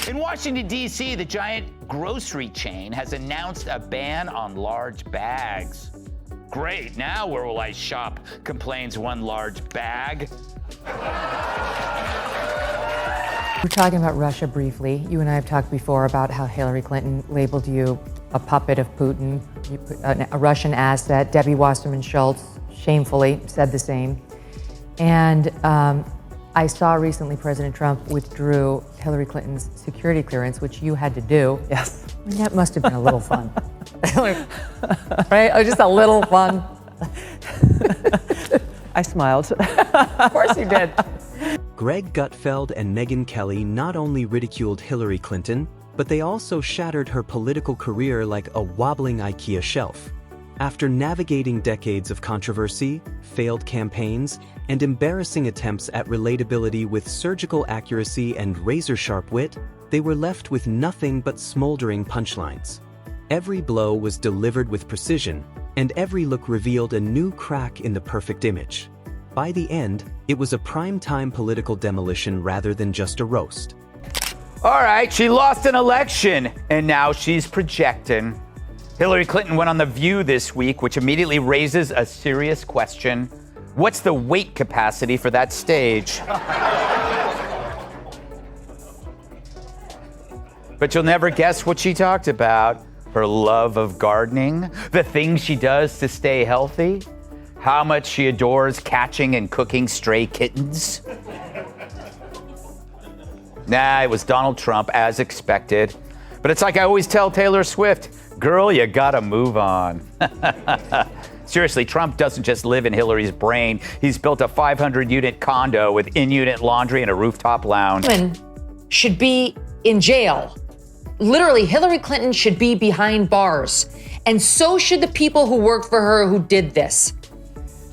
In Washington, D.C., the giant grocery chain has announced a ban on large bags. Great, now where will I shop? Complains one large bag. We're talking about Russia briefly. You and I have talked before about how Hillary Clinton labeled you a puppet of Putin, a Russian asset. Debbie Wasserman Schultz shamefully said the same. And I saw recently President Trump withdrew Hillary Clinton's security clearance, which you had to do. Yes. I mean, that must have been a little fun. Right? Oh, just a little fun. I smiled. Of course you did. Greg Gutfeld and Megyn Kelly not only ridiculed Hillary Clinton, but they also shattered her political career like a wobbling IKEA shelf. After navigating decades of controversy, failed campaigns, and embarrassing attempts at relatability with surgical accuracy and razor-sharp wit, they were left with nothing but smoldering punchlines. Every blow was delivered with precision, and every look revealed a new crack in the perfect image. By the end, it was a prime-time political demolition rather than just a roast. All right, she lost an election, and now she's projecting. Hillary Clinton went on The View this week, which immediately raises a serious question. What's the weight capacity for that stage? But you'll never guess what she talked about. Her love of gardening, the things she does to stay healthy, how much she adores catching and cooking stray kittens. Nah, it was Donald Trump, as expected. But it's like I always tell Taylor Swift, girl, you gotta move on. Seriously, Trump doesn't just live in Hillary's brain. He's built a 500-unit condo with in-unit laundry and a rooftop lounge. Women should be in jail. Literally, Hillary Clinton should be behind bars. And so should the people who worked for her who did this.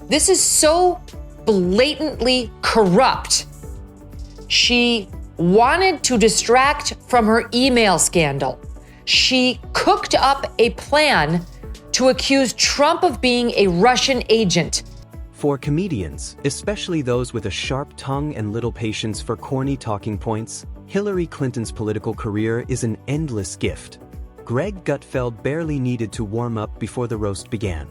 This is so blatantly corrupt. She wanted to distract from her email scandal. She cooked up a plan to accuse Trump of being a Russian agent. For comedians, especially those with a sharp tongue and little patience for corny talking points, Hillary Clinton's political career is an endless gift. Greg Gutfeld barely needed to warm up before the roast began.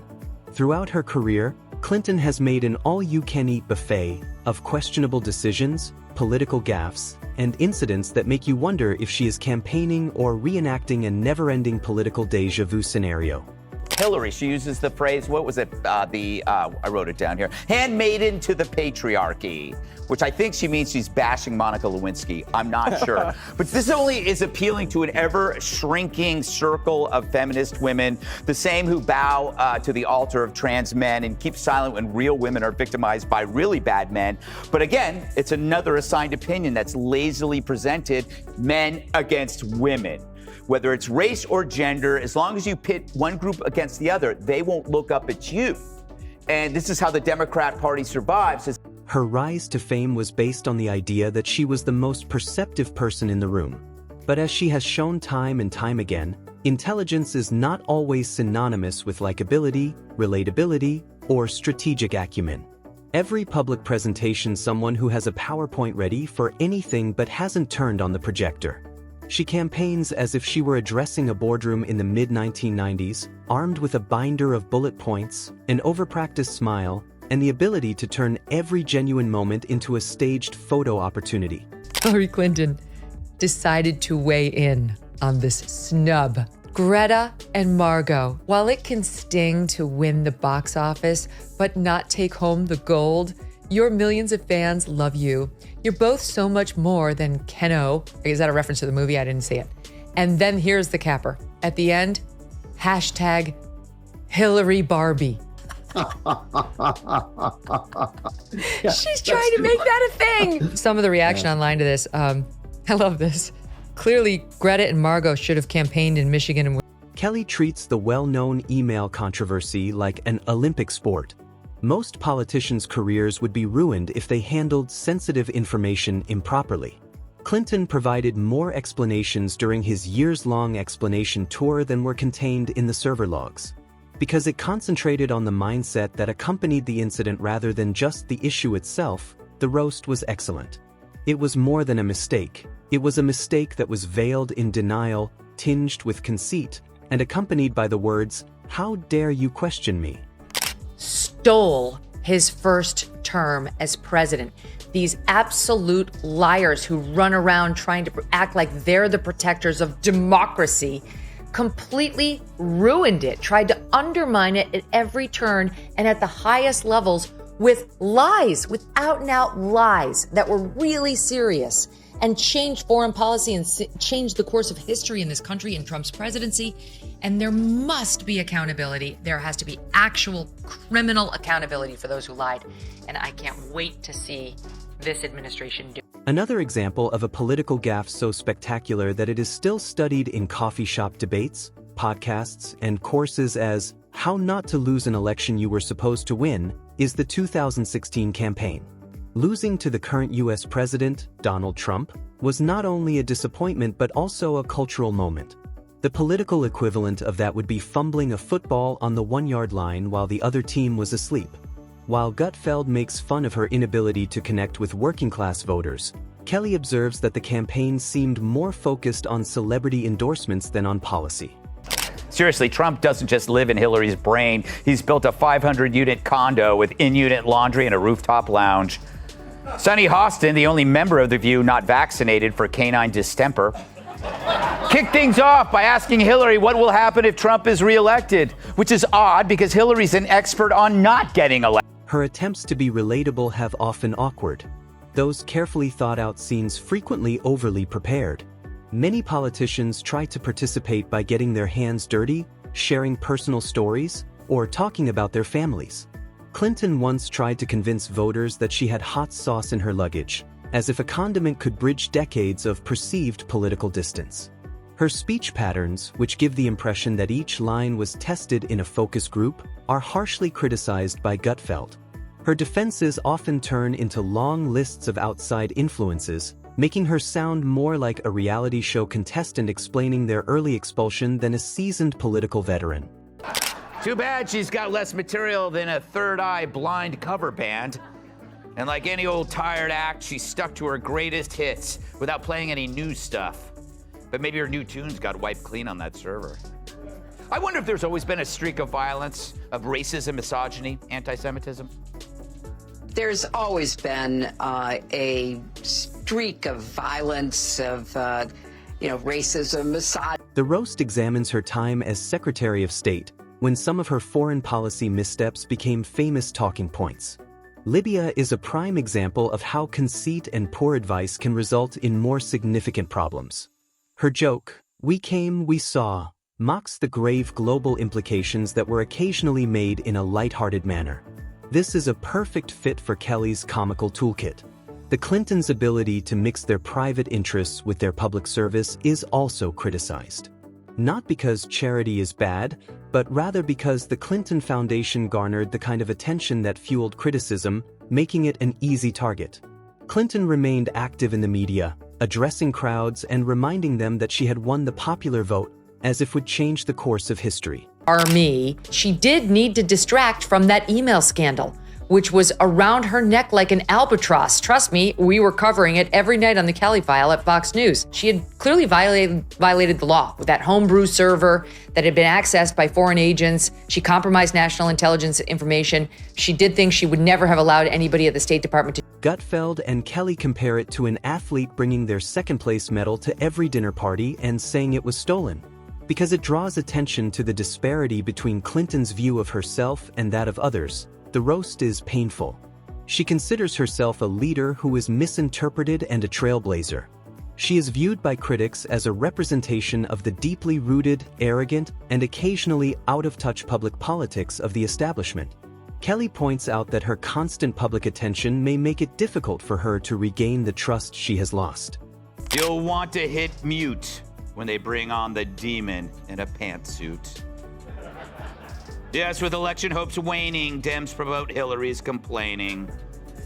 Throughout her career, Clinton has made an all-you-can-eat buffet of questionable decisions, political gaffes, and incidents that make you wonder if she is campaigning or reenacting a never-ending political déjà vu scenario. Hillary, she uses the phrase, what was it? I wrote it down here, handmaiden to the patriarchy, which I think she means she's bashing Monica Lewinsky. I'm not sure. But this only is appealing to an ever-shrinking circle of feminist women, the same who bow to the altar of trans men and keep silent when real women are victimized by really bad men. But again, it's another assigned opinion that's lazily presented, men against women. Whether it's race or gender, as long as you pit one group against the other, they won't look up at you. And this is how the Democrat Party survives. Her rise to fame was based on the idea that she was the most perceptive person in the room. But as she has shown time and time again, intelligence is not always synonymous with likability, relatability, or strategic acumen. Every public presentation, someone who has a PowerPoint ready for anything but hasn't turned on the projector. She campaigns as if she were addressing a boardroom in the mid-1990s, armed with a binder of bullet points, an overpracticed smile, and the ability to turn every genuine moment into a staged photo opportunity. Hillary Clinton decided to weigh in on this snub. Greta and Margot, while it can sting to win the box office but not take home the gold, your millions of fans love you. You're both so much more than Keno. Is that a reference to the movie? I didn't see it. And then here's the capper. At the end, hashtag Hillary Barbie. She's trying to make that a thing. Some of the reaction online to this, I love this. Clearly, Greta and Margot should have campaigned in Michigan. And Kelly treats the well-known email controversy like an Olympic sport. Most politicians' careers would be ruined if they handled sensitive information improperly. Clinton provided more explanations during his years-long explanation tour than were contained in the server logs. Because it concentrated on the mindset that accompanied the incident rather than just the issue itself, the roast was excellent. It was more than a mistake. It was a mistake that was veiled in denial, tinged with conceit, and accompanied by the words, "How dare you question me?" Stole his first term as president. These absolute liars who run around trying to act like they're the protectors of democracy completely ruined it, tried to undermine it at every turn and at the highest levels with lies, with out and out lies that were really serious, and changed foreign policy and changed the course of history in this country in Trump's presidency. And there must be accountability. There has to be actual criminal accountability for those who lied. And I can't wait to see this administration do. Another example of a political gaffe so spectacular that it is still studied in coffee shop debates, podcasts, and courses as How Not to Lose an Election You Were Supposed to Win is the 2016 campaign. Losing to the current U.S. President, Donald Trump, was not only a disappointment but also a cultural moment. The political equivalent of that would be fumbling a football on the 1-yard line while the other team was asleep. While Gutfeld makes fun of her inability to connect with working-class voters, Kelly observes that the campaign seemed more focused on celebrity endorsements than on policy. Seriously, Trump doesn't just live in Hillary's brain. He's built a 500-unit condo with in-unit laundry and a rooftop lounge. Sonny Hostin, the only member of The View not vaccinated for canine distemper, kicked things off by asking Hillary what will happen if Trump is reelected, which is odd because Hillary's an expert on not getting elected. Her attempts to be relatable have often awkward. Those carefully thought out scenes frequently overly prepared. Many politicians try to participate by getting their hands dirty, sharing personal stories, or talking about their families. Clinton once tried to convince voters that she had hot sauce in her luggage, as if a condiment could bridge decades of perceived political distance. Her speech patterns, which give the impression that each line was tested in a focus group, are harshly criticized by Gutfeld. Her defenses often turn into long lists of outside influences, making her sound more like a reality show contestant explaining their early expulsion than a seasoned political veteran. Too bad she's got less material than a Third Eye Blind cover band. And like any old tired act, she stuck to her greatest hits without playing any new stuff. But maybe her new tunes got wiped clean on that server. I wonder if there's always been a streak of violence, of racism, misogyny, anti-Semitism. There's always been a streak of violence, of racism, misogyny. The roast examines her time as Secretary of State, when some of her foreign policy missteps became famous talking points. Libya is a prime example of how conceit and poor advice can result in more significant problems. Her joke, "We came, we saw," mocks the grave global implications that were occasionally made in a lighthearted manner. This is a perfect fit for Kelly's comical toolkit. The Clintons' ability to mix their private interests with their public service is also criticized. Not because charity is bad, but rather because the Clinton Foundation garnered the kind of attention that fueled criticism, making it an easy target. Clinton remained active in the media, addressing crowds and reminding them that she had won the popular vote, as if would change the course of history. Army, she did need to distract from that email scandal, which was around her neck like an albatross. Trust me, we were covering it every night on the Kelly File at Fox News. She had clearly violated the law with that homebrew server that had been accessed by foreign agents. She compromised national intelligence information. She did things she would never have allowed anybody at the State Department to. Gutfeld and Kelly compare it to an athlete bringing their second-place medal to every dinner party and saying it was stolen, because it draws attention to the disparity between Clinton's view of herself and that of others. The roast is painful. She considers herself a leader who is misinterpreted and a trailblazer. She is viewed by critics as a representation of the deeply rooted, arrogant, and occasionally out-of-touch public politics of the establishment. Kelly points out that her constant public attention may make it difficult for her to regain the trust she has lost. You'll want to hit mute when they bring on the demon in a pantsuit. Yes, with election hopes waning, Dems promote Hillary's complaining.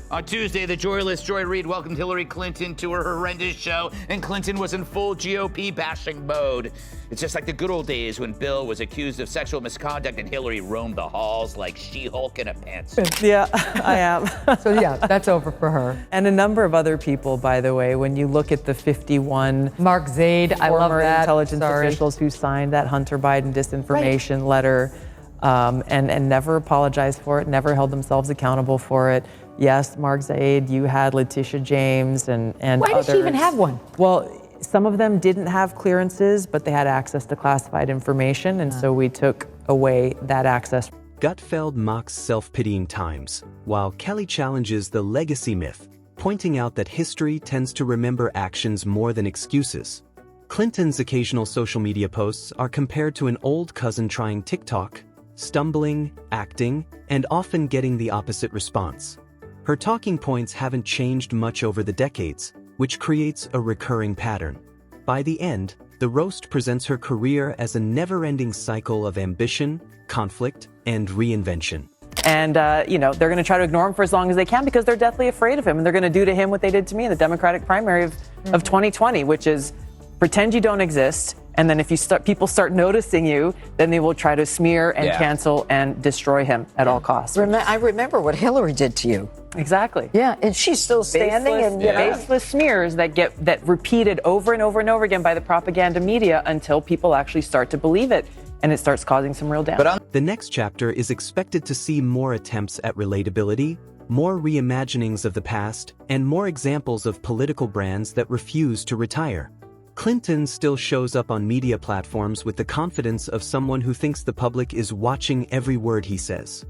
On Tuesday, the joyless Joy Reid welcomed Hillary Clinton to her horrendous show, and Clinton was in full GOP bashing mode. It's just like the good old days when Bill was accused of sexual misconduct and Hillary roamed the halls like She-Hulk in a pantsuit. Yeah, I am. So yeah, that's over for her. And a number of other people, by the way, when you look at the 51 Mark Zaid, I love former that. intelligence Sorry. officials who signed that Hunter Biden disinformation letter and never apologized for it, never held themselves accountable for it. Yes, Mark Zaid, you had Letitia James and Why others. did she even have one? Well, some of them didn't have clearances, but they had access to classified information, and so we took away that access. Gutfeld mocks self-pitying times, while Kelly challenges the legacy myth, pointing out that history tends to remember actions more than excuses. Clinton's occasional social media posts are compared to an old cousin trying TikTok, stumbling, acting, and often getting the opposite response. Her talking points haven't changed much over the decades, which creates a recurring pattern. By the end, the roast presents her career as a never-ending cycle of ambition, conflict, and reinvention. And, they're going to try to ignore him for as long as they can because they're deathly afraid of him. And they're going to do to him what they did to me in the Democratic primary of 2020, which is pretend you don't exist. And then if people start noticing you, then they will try to smear and cancel and destroy him at all costs. I remember what Hillary did to you. Exactly. Yeah, and she's still standing and baseless smears that repeated over and over and over again by the propaganda media until people actually start to believe it, and it starts causing some real damage. The next chapter is expected to see more attempts at relatability, more reimaginings of the past, and more examples of political brands that refuse to retire. Clinton still shows up on media platforms with the confidence of someone who thinks the public is watching every word he says.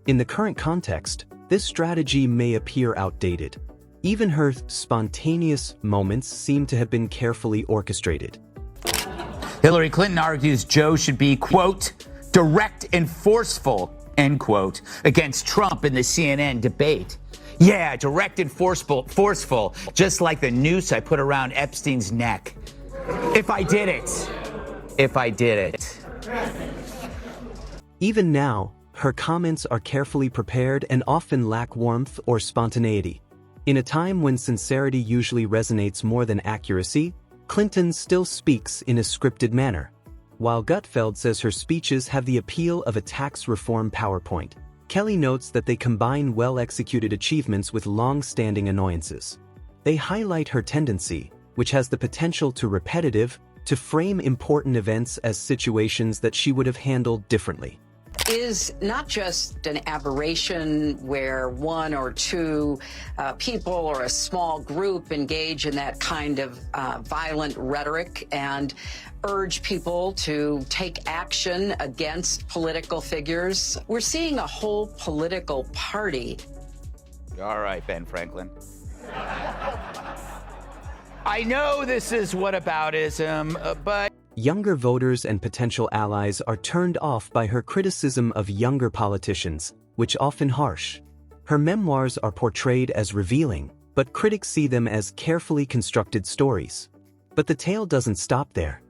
In the current context, this strategy may appear outdated. Even her spontaneous moments seem to have been carefully orchestrated. Hillary Clinton argues Joe should be, quote, direct and forceful, end quote, against Trump in the CNN debate. Yeah, direct and forceful, just like the noose I put around Epstein's neck. If I did it. Even now, her comments are carefully prepared and often lack warmth or spontaneity. In a time when sincerity usually resonates more than accuracy, Clinton still speaks in a scripted manner. While Gutfeld says her speeches have the appeal of a tax reform PowerPoint, Kelly notes that they combine well-executed achievements with long-standing annoyances. They highlight her tendency, which has the potential to frame important events as situations that she would have handled differently. Is not just an aberration where one or two people or a small group engage in that kind of violent rhetoric and urge people to take action against political figures. We're seeing a whole political party. All right, Ben Franklin. I know this is whataboutism, but... Younger voters and potential allies are turned off by her criticism of younger politicians, which often harsh. Her memoirs are portrayed as revealing, but critics see them as carefully constructed stories. But the tale doesn't stop there.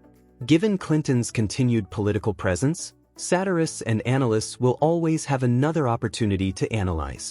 Given Clinton's continued political presence, satirists and analysts will always have another opportunity to analyze.